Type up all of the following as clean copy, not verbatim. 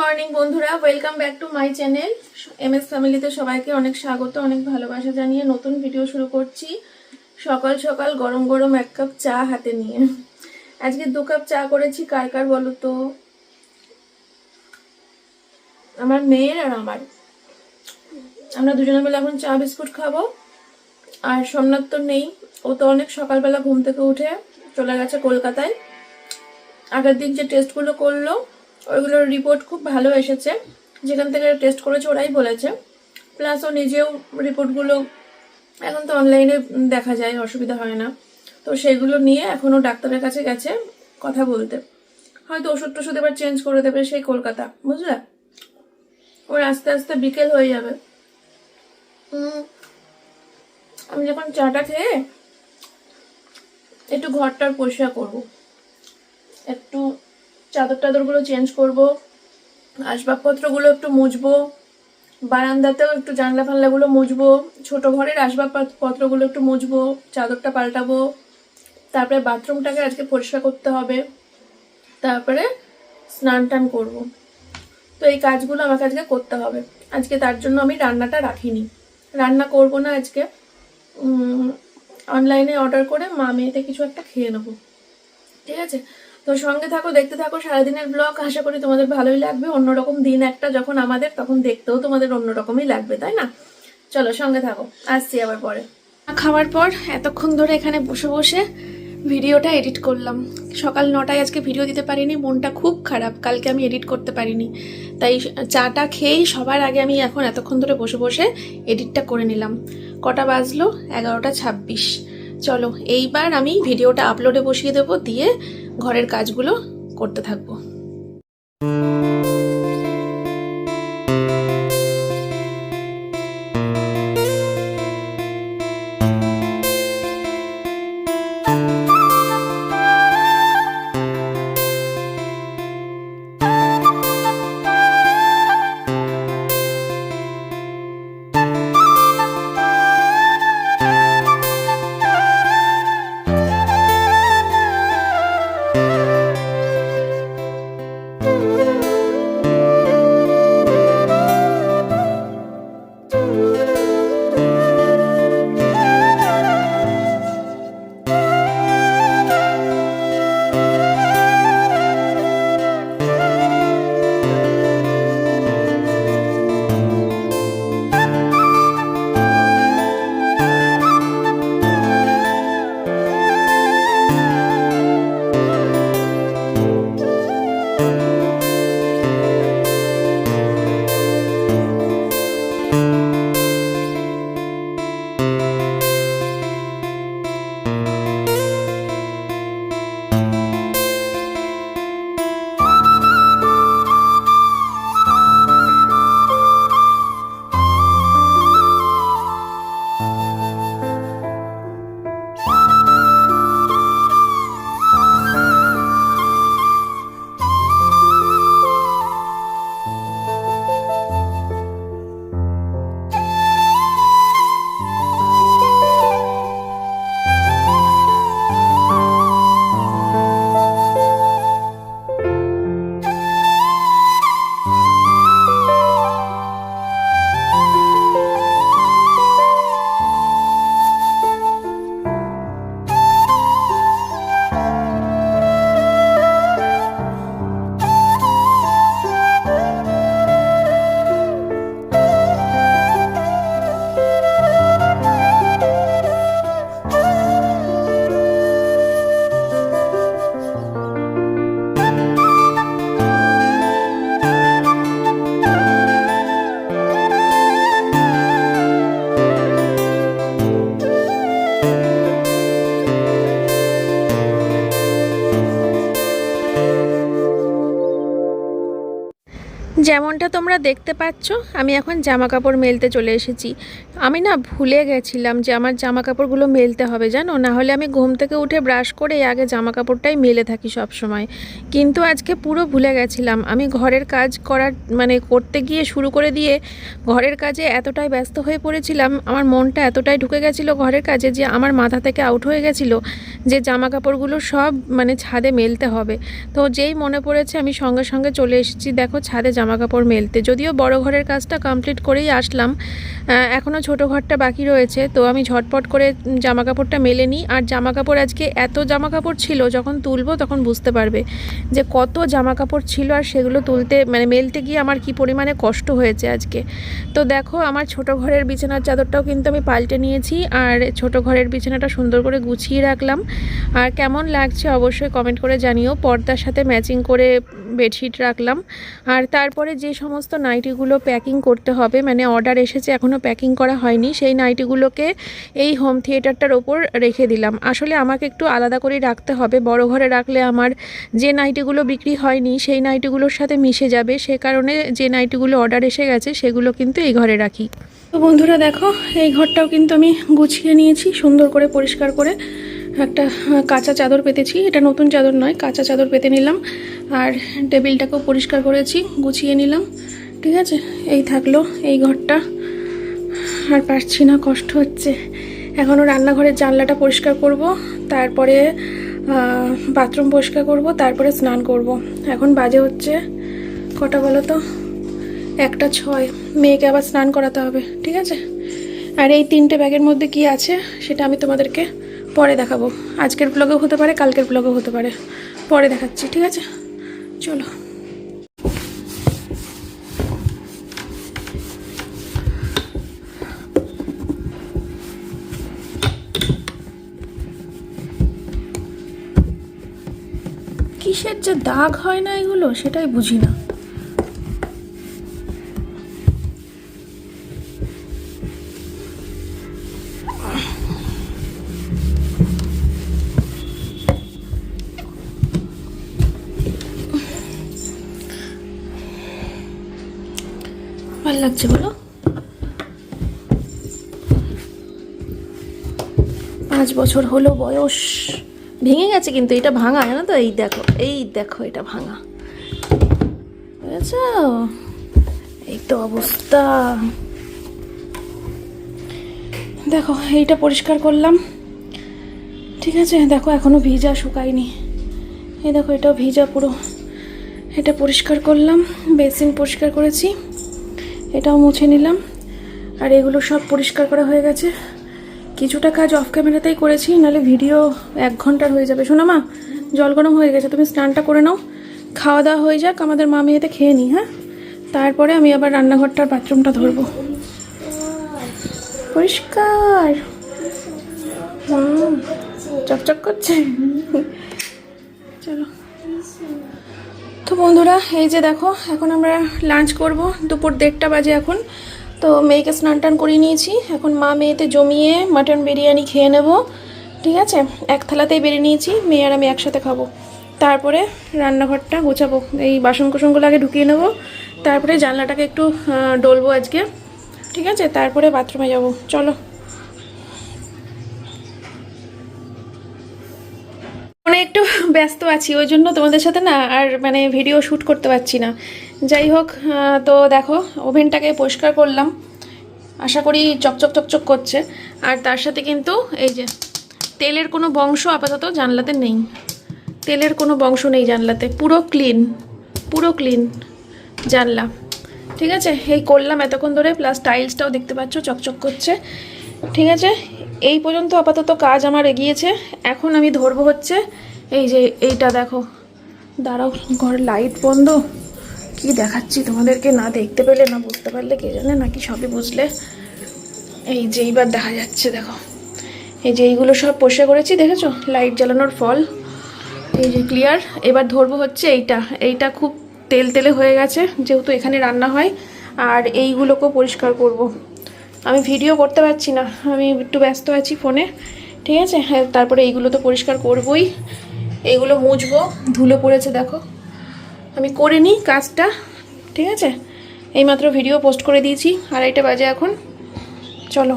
Morning বন্ধুরা, welcome back to my channel MS ফ্যামিলিতে সবাইকে অনেক স্বাগত, অনেক ভালোবাসা জানিয়ে নতুন ভিডিও শুরু করছি। সকাল সকাল গরম গরম এক কাপ চা হাতে নিয়ে আজকে 2 কাপ চা করেছি। কার কার বলো তো? আমার মেয়ের আর আমরা দুজনে মিলে এখন চা বিস্কুট খাবো। আর সোমনাথ তো নেই, ও তো অনেক সকালবেলা ঘুম থেকে উঠে চলে গেছে কলকাতায়। আগের দিন যে টেস্টগুলো করলো ওইগুলোর রিপোর্ট খুব ভালো এসেছে, যেখান থেকে টেস্ট করেছে ওরাই বলেছে। প্লাস ও নিজেও রিপোর্টগুলো এখন তো অনলাইনে দেখা যায়, অসুবিধা হয় না। তো সেগুলো নিয়ে এখনও ডাক্তারের কাছে গেছে কথা বলতে। হয়তো ওষুধ টষুধ এবার চেঞ্জ করে দেবে সেই কলকাতা, বুঝলে? ওর আস্তে আস্তে বিকেল হয়ে যাবে। আমি যখন চাটা খেয়ে একটু ঘরটার পরিষ্কার করবো, একটু চাদর টাদরগুলো চেঞ্জ করব, আসবাবপত্রগুলো একটু মুছবো, বারান্দাতেও একটু জানলা ফানলাগুলো মুছবো, ছোট ঘরের আসবাবপত্রগুলো একটু মুছবো, চাদরটা পাল্টাবো, তারপরে বাথরুমটাকে আজকে পরিষ্কার করতে হবে, তারপরে স্নান টান করবো। তো এই কাজগুলো আমাকে আজকে করতে হবে। আজকে তার জন্য আমি রান্নাটা রাখিনি, রান্না করব না আজকে। অনলাইনে অর্ডার করে মা মেয়েতে কিছু একটা খেয়ে নেবো, ঠিক আছে? তো সঙ্গে থাকো, দেখতে থাকো সারাদিনের ব্লগ। আশা করি তোমাদের ভালোই লাগবে। অন্যরকম দিন একটা যখন আমাদের, তখন দেখতেও তোমাদের অন্যরকমই লাগবে, তাই না? চলো সঙ্গে থাকো, আসছি আবার পরে। খাওয়ার পর এতক্ষণ ধরে এখানে বসে বসে ভিডিওটা এডিট করলাম। সকাল 9টায় আজকে ভিডিও দিতে পারিনি, মনটা খুব খারাপ। কালকে আমি এডিট করতে পারিনি, তাই চাটা খেয়েই সবার আগে আমি এখন এতক্ষণ ধরে বসে বসে এডিটটা করে নিলাম। কটা বাজলো? 11টা 26। চলো এইবার আমি ভিডিওটা আপলোডে বসিয়ে দেবো, দিয়ে ঘরের কাজগুলো করতে থাকবো। যেমনটা তোমরা দেখতে পাচ্ছ, আমি এখন জামা কাপড় মেলতে চলে এসেছি। আমি না ভুলে গেছিলাম যে আমার জামা কাপড়গুলো মেলতে হবে, জানো? না হলে আমি ঘুম থেকে উঠে ব্রাশ করে আগে জামা কাপড়টাই মেলে থাকি সব সময়। কিন্তু আজকে পুরো ভুলে গেছিলাম। আমি ঘরের কাজ করতে গিয়ে শুরু করে দিয়ে ঘরের কাজে এতটাই ব্যস্ত হয়ে পড়েছিলাম, আমার মনটা এতটাই ঢুকে গেছিলো ঘরের কাজে, যে আমার মাথা থেকে আউট হয়ে গেছিলো যে জামা কাপড়গুলো সব ছাদে মেলতে হবে। তো যেই মনে পড়েছে আমি সঙ্গে সঙ্গে চলে এসেছি। দেখো ছাদে জামা জামা কাপড় মেলতে। যদিও বড় ঘরের কাজটা কমপ্লিট করেই আসলাম, এখনও ছোট ঘরটা বাকি রয়েছে। তো আমি ঝটপট করে জামা কাপড়টা মেলে নিই। আর জামা কাপড় আজকে এত জামা কাপড় ছিল, যখন তুলবো তখন বুঝতে পারবে যে কত জামা কাপড় ছিল, আর সেগুলো তুলতে মানে মেলতে গিয়ে আমার কি পরিমাণে কষ্ট হয়েছে আজকে। তো দেখো আমার ছোট ঘরের বিছানার চাদরটাও কিন্তু আমি পাল্টে নিয়েছি, আর ছোট ঘরের বিছানাটা সুন্দর করে গুছিয়ে রাখলাম। আর কেমন লাগছে অবশ্যই কমেন্ট করে জানিও। পর্দার সাথে ম্যাচিং করে বেডশিট রাখলাম। আর তারপরে যে সমস্ত নাইটিগুলো প্যাকিং করতে হবে, মানে অর্ডার এসেছে এখনও প্যাকিং করা হয়নি, সেই নাইটিগুলোকে এই হোম থিয়েটারটার ওপর রেখে দিলাম। আসলে আমাকে একটু আলাদা করে রাখতে হবে, বড় ঘরে রাখলে আমার যে নাইটিগুলো বিক্রি হয়নি সেই নাইটিগুলোর সাথে মিশে যাবে। সে কারণে যে নাইটিগুলো অর্ডার এসে গেছে সেগুলো কিন্তু এই ঘরে রাখি। তো বন্ধুরা দেখো, এই ঘরটাও কিন্তু আমি গুছিয়ে নিয়েছি সুন্দর করে, পরিষ্কার করে। একটা কাঁচা চাদর পেতেছি, এটা নতুন চাদর নয়, কাঁচা চাদর পেতে নিলাম। আর টেবিলটাকেও পরিষ্কার করেছি, গুছিয়ে নিলাম। ঠিক আছে, এই থাকলো এই ঘরটা। আর পারছি না, কষ্ট হচ্ছে। এখনও রান্নাঘরের জানলাটা পরিষ্কার করব, তারপরে বাথরুম পরিষ্কার করব, তারপরে স্নান করব। এখন বাজে হচ্ছে কটা বলো তো, 1:06। মেয়েকে আবার স্নান করাতে হবে। ঠিক আছে, আর এই 3টে ব্যাগের মধ্যে কি আছে সেটা আমি তোমাদেরকে পরে দেখাবো। আজকের ব্লগেও হতে পারে, কালকের ব্লগেও হতে পারে, পরে দেখাচ্ছি। ঠিক আছে, চলো। কিসের যে দাগ হয় না এগুলো, সেটাই বুঝি না। ভালো লাগছে বলো? 5 বছর হলো বয়স। ভেঙে গেছে কিন্তু, এটা ভাঙা, জানো তো? এই দেখো, এই দেখো, এটা ভাঙা, বুঝেছ? এই তো অবস্থা। দেখো এইটা পরিষ্কার করলাম। ঠিক আছে, দেখো এখনো ভিজা, শুকায়নি। এই দেখো এটাও ভিজা পুরো। এটা পরিষ্কার করলাম, বেসিন পরিষ্কার করেছি, এটাও মুছে নিলাম। আর এগুলো সব পরিষ্কার করা হয়ে গেছে। কিছুটা কাজ অফ ক্যামেরাতেই করেছি, নাহলে ভিডিও 1 ঘন্টার হয়ে যাবে। শোনো মা, জল গরম হয়ে গেছে, তুমি স্নানটা করে নাও, খাওয়া দাওয়া হয়ে যাক, আমাদের মা মেয়েতে খেয়ে নিই। হ্যাঁ, তারপরে আমি আবার রান্নাঘরটার বাথরুমটা ধরবো। পরিষ্কার চকচক করছে। চলো। তো বন্ধুরা, এই যে দেখো, এখন আমরা লাঞ্চ করব। দুপুর 1:30 বাজে এখন। তো মেয়েকে স্নান টান করিয়ে নিয়েছি, এখন মা মেয়েতে জমিয়ে মাটন বিরিয়ানি খেয়ে নেব। ঠিক আছে, এক থালাতেই বেড়ে নিয়েছি, মেয়ে আর আমি একসাথে খাবো। তারপরে রান্নাঘরটা গোছাবো, এই বাসন কোসনগুলো আগে ঢুকিয়ে নেবো, তারপরে জানলাটাকে একটু ডলবো আজকে। ঠিক আছে, তারপরে বাথরুমে যাব। চলো। মানে একটু ব্যস্ত আছি, ওই জন্য তোমাদের সাথে না আর মানে ভিডিও শ্যুট করতে পারছি না। যাই হোক, তো দেখো ওভেনটাকে পরিষ্কার করলাম, আশা করি চকচক চকচক করছে। আর তার সাথে কিন্তু এই যে তেলের কোনো বংশ আপাতত জানলাতে নেই, তেলের কোনো বংশ নেই জানলাতে, পুরো ক্লিন, পুরো ক্লিন জানলা। ঠিক আছে, এই করলাম এতক্ষণ ধরে, প্লাস টাইলসটাও দেখতে পাচ্ছ চকচক করছে। ঠিক আছে, এই পর্যন্ত আপাতত কাজ আমার এগিয়েছে। এখন আমি ধরবো হচ্ছে এই যে এইটা দেখো, দাঁড়াও, ঘর লাইট বন্ধ, কি দেখাচ্ছি তোমাদেরকে, না দেখতে পেলে না বুঝতে পারলে কে জানে, নাকি সবই বুঝলে। এই যে এইবার দেখা যাচ্ছে, দেখো এই যে এইগুলো সব পরিষ্কার করেছি, দেখেছো লাইট জ্বালানোর ফল, এই যে ক্লিয়ার। এবার ধরবো হচ্ছে এইটা, এইটা খুব তেল তেলে হয়ে গেছে যেহেতু এখানে রান্না হয়। আর এইগুলোকেও পরিষ্কার করব। আমি ভিডিও করতে পারছি না, আমি একটু ব্যস্ত আছি ফোনে। ঠিক আছে, হ্যাঁ, তারপরে এইগুলো তো পরিষ্কার করবই, এইগুলো মুছবো, ধুলো পড়েছে দেখো, আমি করে নিই কাজটা। ঠিক আছে, এইমাত্র ভিডিও পোস্ট করে দিয়েছি, 2:30 বাজে এখন। চলো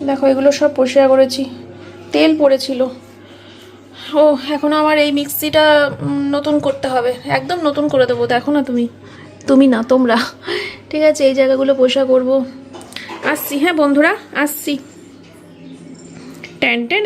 দেখো, এগুলো সব পরিষ্কার করেছি, তেল পড়েছিল। ও এখনও আমার এই মিক্সিটা নতুন করতে হবে, একদম নতুন করে দেবো, দেখো না তুমি, তুমি না তোমরা। ঠিক আছে, এই জায়গাগুলো পরিষ্কার করবো। আসছি, হ্যাঁ বন্ধুরা, আসছি। Ten ten.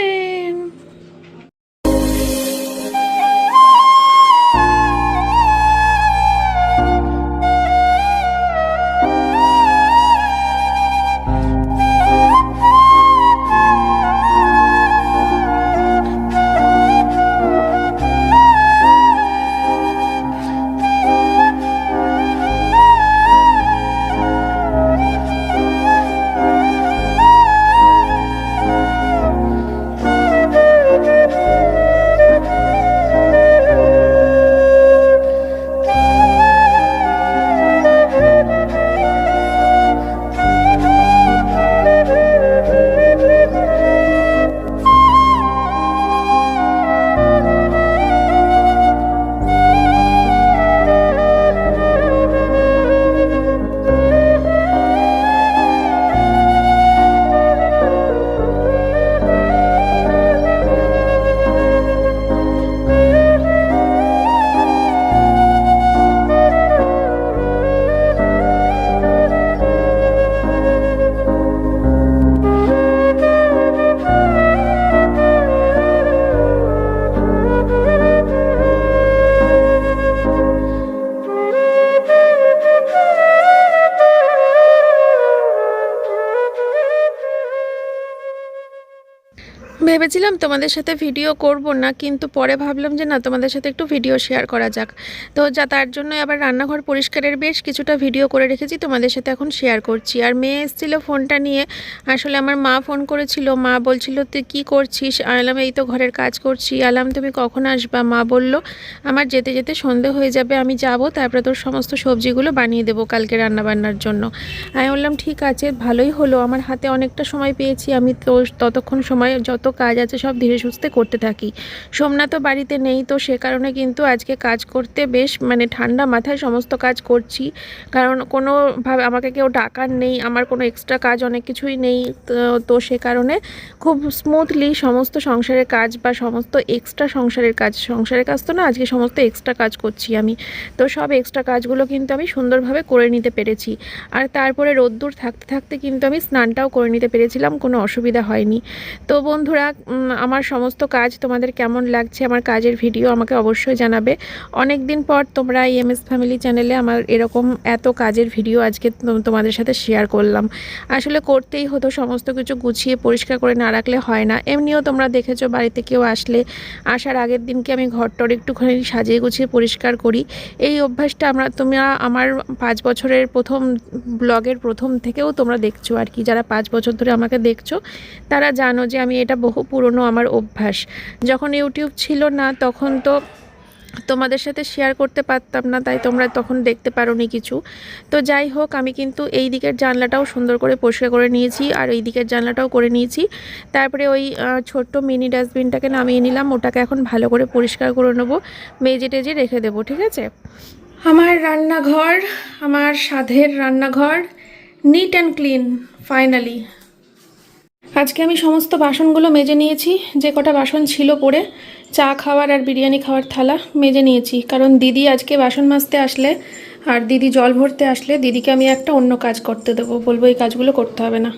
ভেবেছিলাম তোমাদের সাথে ভিডিও করব না, কিন্তু পরে ভাবলাম যে না, তোমাদের সাথে একটু ভিডিও শেয়ার করা যাক। তো তার জন্য আবার রান্নাঘর পরিষ্কারের বেশ কিছুটা ভিডিও করে রেখেছি, তোমাদের সাথে এখন শেয়ার করছি। আর মেয়ে এসেছিল ফোনটা নিয়ে, আসলে আমার মা ফোন করেছিল, মা বলছিল তুই কী করছিস, আলাম এই তো ঘরের কাজ করছি। আলাম তুমি কখন আসবা? মা বলল আমার যেতে যেতে সন্ধে হয়ে যাবে, আমি যাব, তারপরে তোর সমস্ত সবজিগুলো বানিয়ে দেবো কালকে রান্নাবান্নার জন্য। আমি বললাম ঠিক আছে, ভালোই হলো, আমার হাতে অনেকটা সময় পেয়েছি, আমি তো ততক্ষণ সময় যত কাজ আছে সব ধীরে সুস্থে করতে থাকি। সোমনাথও বাড়িতে নেই, তো সে কারণে কিন্তু আজকে কাজ করতে বেশ মানে ঠান্ডা মাথায় সমস্ত কাজ করছি, কারণ কোনোভাবে আমাকে কেউ ডাকার নেই, আমার কোনো এক্সট্রা কাজ অনেক কিছুই নেই। তো সে কারণে খুব স্মুথলি সমস্ত সংসারের কাজ বা সমস্ত এক্সট্রা সংসারের কাজ তো না, আজকে সমস্ত এক্সট্রা কাজ করছি আমি। তো সব এক্সট্রা কাজগুলো কিন্তু আমি সুন্দরভাবে করে নিতে পেরেছি। আর তারপরে রোদ্দুর থাকতে থাকতে কিন্তু আমি স্নানটাও করে নিতে পেরেছিলাম, কোনো অসুবিধা হয়নি। তো বন্ধুরা, আমার সমস্ত কাজ তোমাদের কেমন লাগছে, আমার কাজের ভিডিও আমাকে অবশ্যই জানাবে। অনেক দিন পর তোমরা EMS ফ্যামিলি চ্যানেলে আমার এরকম এত কাজের ভিডিও আজকে তোমাদের সাথে শেয়ার করলাম। আসলে করতেই হতো, সমস্ত কিছু গুছিয়ে পরিষ্কার করে না রাখলে হয় না। এমনিও তোমরা দেখেছো বাড়িতে কেউ আসলে আসার আগের দিনকে আমি ঘরটর একটুখানি সাজিয়ে গুছিয়ে পরিষ্কার করি। এই অভ্যাসটা তোমরা আমার 5 বছরের প্রথম ব্লগের প্রথম থেকেও তোমরা দেখছো আর কি, যারা 5 বছর ধরে আমাকে দেখছো তারা জানো যে আমি এটা বহু পুরনো আমার অভ্যাস। যখন ইউটিউব ছিল না তখন তো তোমাদের সাথে শেয়ার করতে পারতাম না, তাই তোমরা তখন দেখতে পারোনি কিছু। তো যাই হোক, আমি কিন্তু এই দিকের জানলাটাও সুন্দর করে পরিষ্কার করে নিয়েছি, আর এই দিকের জানলাটাও করে নিয়েছি। তারপরে ওই ছোট্ট মিনি ডাস্টবিনটাকে নামিয়ে নিলাম, ওটাকে এখন ভালো করে পরিষ্কার করে নেবো, মেজে টেজে রেখে দেবো, ঠিক আছে। আমার রান্নাঘর, আমার স্বাদের রান্নাঘর নিট অ্যান্ড ক্লিন ফাইনালি। আজকে আমি সমস্ত বাসনগুলো মেজে নিয়েছি, যে কটা বাসন ছিল পড়ে, চা খাওয়ার আর বিরিয়ানি খাওয়ার থালা মেজে নিয়েছি, কারণ দিদি আজকে বাসন মাজতে আসলে আর দিদি জল ভরতে আসলে দিদিকে আমি একটা অন্য কাজ করতে দেবো, বলবো এই কাজগুলো করতে হবে না।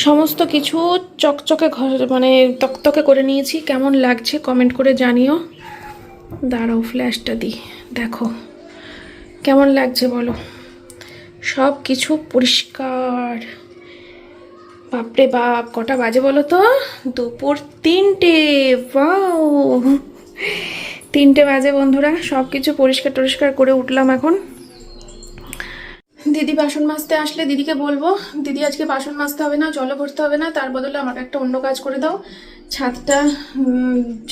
সমস্ত কিছু চকচকে মানে তকতকে করে নিয়েছি। কেমন লাগছে কমেন্ট করে জানিও। দাঁড়াও ফ্ল্যাশটা দিই, দেখো কেমন লাগছে বলো। সব কিছু পরিষ্কার। বাপরে বাপ, কটা বাজে বলো তো? দুপুর 3টে। ওয়াও, 3টে বাজে বন্ধুরা। সব কিছু পরিষ্কার টরিষ্কার করে উঠলাম এখন। দিদি বাসন মাজতে আসলে দিদিকে বলবো, দিদি আজকে বাসন মাজতে হবে না, জলও ভরতে হবে না, তার বদলে আমাকে একটা অন্য কাজ করে দাও, ছাদটা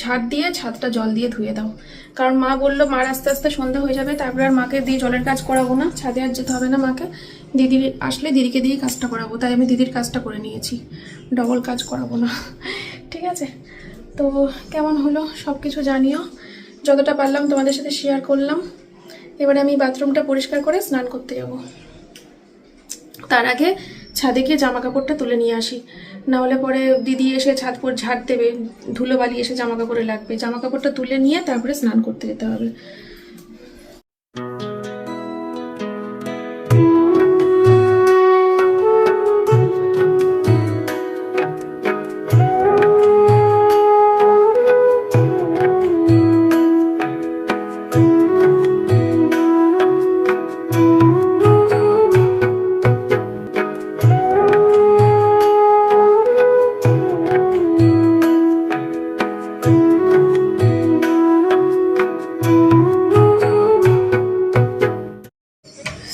ঝাড় দিয়ে ছাদটা জল দিয়ে ধুয়ে দাও। কারণ মা বললো মার আস্তে আস্তে সন্ধ্যা হয়ে যাবে, তারপরে আর মাকে দিয়ে জলের কাজ করাবো না, ছাদে আর যেতে হবে না মাকে, দিদি আসলে দিদিকে দিয়ে কাজটা করাবো। তাই আমি দিদির কাজটা করে নিয়েছি, ডবল কাজ করাবো না, ঠিক আছে। তো কেমন হলো সব কিছু জানিও, যতটা পারলাম তোমাদের সাথে শেয়ার করলাম। এবারে আমি বাথরুমটা পরিষ্কার করে স্নান করতে যাব। তার আগে ছাদে গিয়ে জামা কাপড়টা তুলে নিয়ে আসি, না হলে পরে দিদি এসে ছাদ পর ঝাড় দেবে, ধুলোবালি এসে জামা কাপড়ে লাগবে। জামা কাপড়টা তুলে নিয়ে তারপরে স্নান করতে যেতে হবে।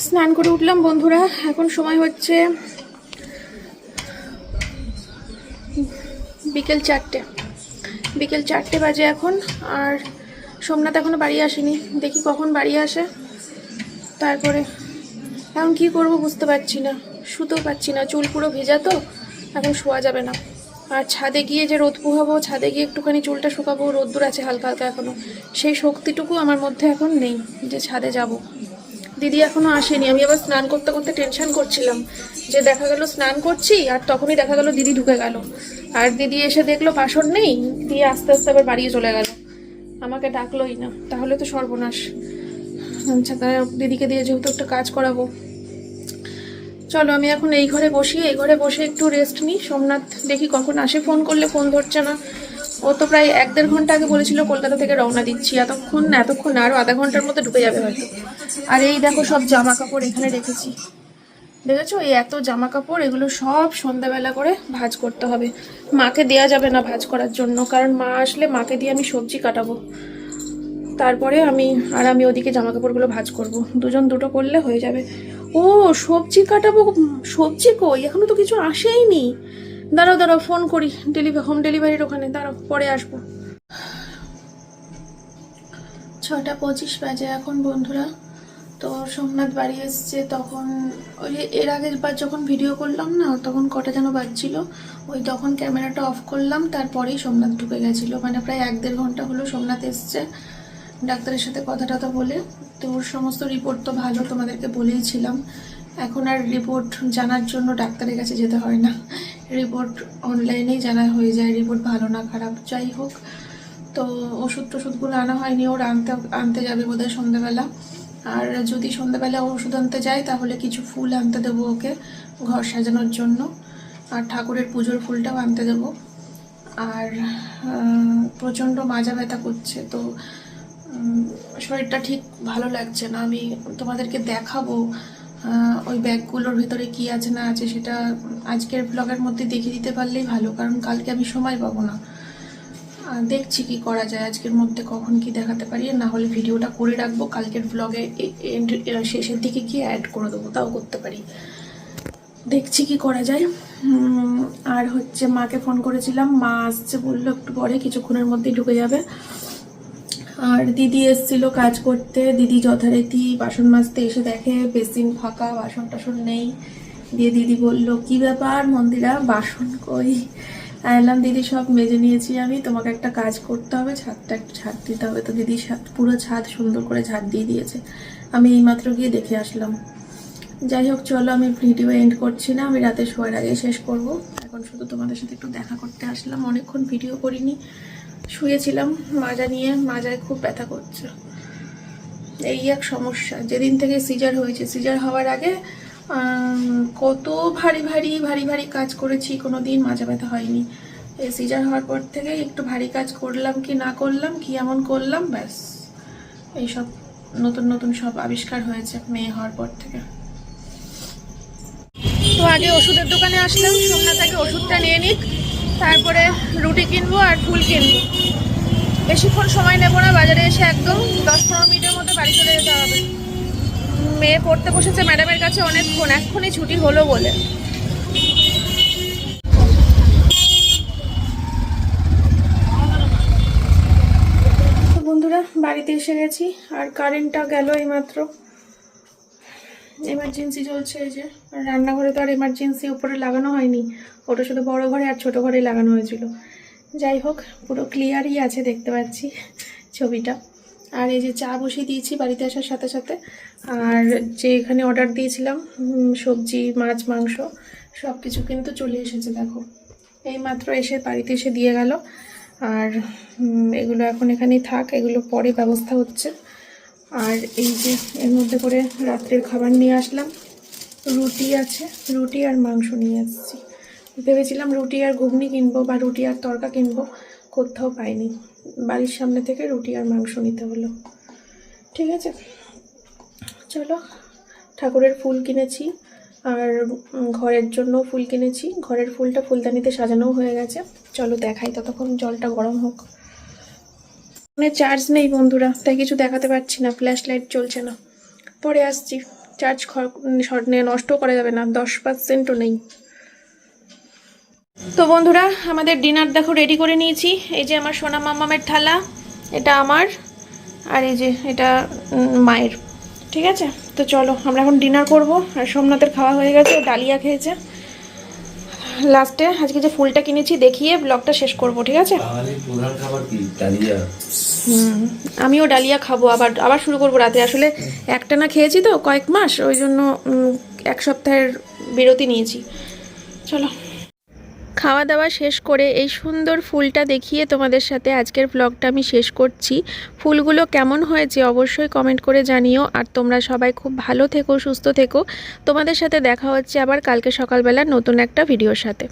স্নান করে উঠলাম বন্ধুরা, এখন সময় হচ্ছে বিকেল 4টে। বিকেল 4টে বাজে এখন। আর সোমনাথ এখনো বাড়ি আসেনি, দেখি কখন বাড়ি আসে। তারপরে এখন কি করব বুঝতে পারছি না, শুতেও পারছি না, চুল পুরো ভেজা, তো এখন শোয়া যাবে না। আর ছাদে গিয়ে যে রোদ পোহাবো, ছাদে গিয়ে একটুখানি চুলটা শুকাবো, রোদ্দুর আছে হালকা হালকা এখনো, সেই শক্তিটুকু আমার মধ্যে এখন নেই যে ছাদে যাব। দিদি এখনো আসেনি, আমি আবার স্নান করতে করতে টেনশন করছিলাম যে দেখা গেল স্নান করছি আর তখনই দেখা গেল দিদি ঢুকে গেল, আর দিদি এসে দেখলো বাসন নেই, দিয়ে আস্তে আস্তে আবার বাড়িয়ে চলে গেল, আমাকে ডাকলোই না, তাহলে তো সর্বনাশ। আচ্ছা, তাই দিদিকে দিয়ে যেহেতু একটা কাজ করাবো, চলো আমি এখন এই ঘরে বসি, এই ঘরে বসে একটু রেস্ট নিই। সোমনাথ দেখি কখন আসে, ফোন করলে ফোন ধরছে না। ও তো প্রায় 1-1.5 ঘন্টা আগে বলেছিল কলকাতা থেকে রওনা দিচ্ছি, এতক্ষণ আরও আধা ঘন্টার মধ্যে ঢুকে যাবে হয়তো। আর এই দেখো সব জামা কাপড় এখানে রেখেছি, দেখেছো এই এত জামা কাপড়, এগুলো সব সন্ধ্যাবেলা করে ভাঁজ করতে হবে। মাকে দেয়া যাবে না ভাঁজ করার জন্য, কারণ মা আসলে মাকে দিয়ে আমি সবজি কাটাবো, তারপরে আমি ওদিকে জামা কাপড়গুলো ভাঁজ করব। দুজন দুটো করলে হয়ে যাবে। ও সবজি কাটাবো, সবজি কই, এখনো তো কিছু আসেইনি। দাঁড়াও দাঁড়াও, ফোন করি হোম ডেলিভারির ওখানে, দাঁড়াও পরে আসবো। 6:25 বাজে এখন বন্ধুরা। তো সোমনাথ বাড়ি এসছে, তখন ওই এর আগের বার যখন ভিডিও করলাম না, তখন কটা যেন বাজছিল, ওই তখন ক্যামেরাটা অফ করলাম, তারপরেই সোমনাথ ঢুকে গেছিলো। মানে প্রায় 1-1.5 ঘন্টা হলো সোমনাথ এসছে, ডাক্তারের সাথে কথা টথা বলে। তো ওর সমস্ত রিপোর্ট তো ভালো, তোমাদেরকে বলেইছিলাম। এখন আর রিপোর্ট জানার জন্য ডাক্তারের কাছে যেতে হয় না, রিপোর্ট অনলাইনেই জানা হয়ে যায়, রিপোর্ট ভালো না খারাপ যাই হোক। তো ওষুধগুলো আনা হয়নি, ওর আনতে যাবে বোধহয় সন্ধ্যাবেলা। আর যদি সন্ধ্যাবেলা ওষুধ আনতে যায় তাহলে কিছু ফুল আনতে দেবো ওকে ঘর সাজানোর জন্য, আর ঠাকুরের পুজোর ফুলটাও আনতে দেবো। আর প্রচণ্ড মাজা ব্যথা করছে, তো শরীরটা ঠিক ভালো লাগছে না। আমি তোমাদেরকে দেখাবো ওই ব্যাগগুলোর ভিতরে কি আছে না আছে, সেটা আজকের ব্লগের মধ্যে দেখিয়ে দিতে পারলেই ভালো, কারণ কালকে আমি সময় পাবো না। দেখছি কি করা যায় আজকের মধ্যে, কখন কি দেখাতে পারি। না হলে ভিডিওটা করে রাখবো, কালকের ব্লগে শেষের দিকে গিয়ে অ্যাড করে দেবো, তাও করতে পারি। দেখছি কি করা যায়। আর হচ্ছে মাকে ফোন করেছিলাম, মা আসছে বললো একটু পরে, কিছুক্ষণের মধ্যেই ঢুকে যাবে। আর দিদি এসেছিল কাজ করতে, দিদি যথারীতি বাসন মাজতে এসে দেখে বেসিন ফাঁকা, বাসন টাসন নেই। দিয়ে দিদি বলল কি ব্যাপার মন্দিরা, বাসন কই? এলাম দিদি সব মেজে নিয়েছি আমি, তোমাকে একটা কাজ করতে হবে, ছাদটা একটু ঝাড় দিতে হবে। তো দিদি পুরো ছাদ সুন্দর করে ঝাড় দিয়ে দিয়েছে, আমি এইমাত্র গিয়ে দেখে আসলাম। যাই হোক চলো, আমি ভিডিও এন্ড করছি না, আমি রাতে শোয়ার আগে শেষ করব। এখন শুধু তোমাদের সাথে একটু দেখা করতে আসলাম, অনেকক্ষণ ভিডিও করিনি, শুয়েছিলাম মাজা নিয়ে, মাজায় খুব ব্যথা করছে। এই এক সমস্যা, যেদিন থেকে সিজার হয়েছে, সিজার হওয়ার আগে কত ভারী ভারী কাজ করেছি, কোনো দিন মাজা ব্যথা হয়নি। এই সিজার হওয়ার পর থেকে একটু ভারী কাজ করলাম কি না করলাম, কি এমন করলাম, ব্যাস এইসব নতুন সব আবিষ্কার হয়েছে মেয়ে হওয়ার পর থেকে। তো আগে ওষুধের দোকানে আসলাম, সোমনাথ আগে ওষুধটা নিয়ে নিক, তারপরে রুটি কিনবো আর ফুল কিনবো। বেশিক্ষণ সময় নেবো না, বাজারে এসে একদম 10-15 মিনিটের মধ্যে বাড়ি চলে যেতে হবে। মেয়ে পড়তে বসেছে ম্যাডামের কাছে অনেকক্ষণ, এক্ষুনি ছুটি হলো বলে। তো বন্ধুরা বাড়িতে এসে গেছি, আর কারেন্টটা গেল এইমাত্র। এমার্জেন্সি চলছে এই যে, রান্নাঘরে তো আর এমার্জেন্সি উপরে লাগানো হয়নি, ওটা শুধু বড় ঘরে আর ছোট ঘরে লাগানো হয়েছিল। যাই হোক পুরো ক্লিয়ারই আছে, দেখতে পাচ্ছি ছবিটা। আর এই যে চা বসিয়ে দিয়েছি বাড়িতে আসার সাথে সাথে। আর যে এখানে অর্ডার দিয়েছিলাম সবজি মাছ মাংস সব কিছু কিন্তু চলে এসেছে, দেখো এইমাত্র এসে বাড়িতে এসে দিয়ে গেল। আর এগুলো এখন এখানেই থাক, এগুলো পরে ব্যবস্থা হচ্ছে। আর এই যে এর মধ্যে করে রাত্রের খাবার নিয়ে আসলাম, রুটি আছে, রুটি আর মাংস নিয়ে আসছি। ভেবেছিলাম রুটি আর ঘুগনি কিনবো বা রুটি আর তরকা কিনবো, কোথাও পাইনি, বাড়ির সামনে থেকে রুটি আর মাংস নিতে হলো। ঠিক আছে চলো, ঠাকুরের ফুল কিনেছি আর ঘরের জন্য ফুল কিনেছি, ঘরের ফুলটা ফুলদানিতে সাজানোও হয়ে গেছে। চলো দেখাই, ততক্ষণ জলটা গরম হোক। ফোনে চার্জ নেই বন্ধুরা, তাই কিছু দেখাতে পারছি না, ফ্ল্যাশ লাইট চলছে না, পরে আসছি। চার্জ নষ্ট করা যাবে না, 10%ও নেই। তো বন্ধুরা আমাদের ডিনার দেখো রেডি করে নিয়েছি। এই যে আমার সোনা মামামের থালা, এটা আমার, আর এই যে এটা মায়ের। ঠিক আছে তো চলো আমরা এখন ডিনার করব। আর সোমনাথের খাওয়া হয়ে গেছে, ডালিয়া খেয়েছে। লাস্টে আজকে যে ফুলটা কিনেছি দেখিয়ে ব্লগটা শেষ করব, ঠিক আছে? আমিও ডালিয়া খাবো, আবার শুরু করবো রাতে। আসলে একটানা খেয়েছি তো কয়েক মাস, ওই জন্য 1 সপ্তাহের বিরতি নিয়েছি। চলো খাওয়া দাওয়া শেষ করে এই সুন্দর ফুলটা দেখিয়ে তোমাদের সাথে আজকের ব্লগটা আমি শেষ করছি। ফুলগুলো কেমন হয়েছে অবশ্যই কমেন্ট করে জানিও। আর তোমরা সবাই খুব ভালো থেকো, সুস্থ থেকো। তোমাদের সাথে দেখা হচ্ছে আবার কালকে সকালবেলা নতুন একটা ভিডিওর সাথে।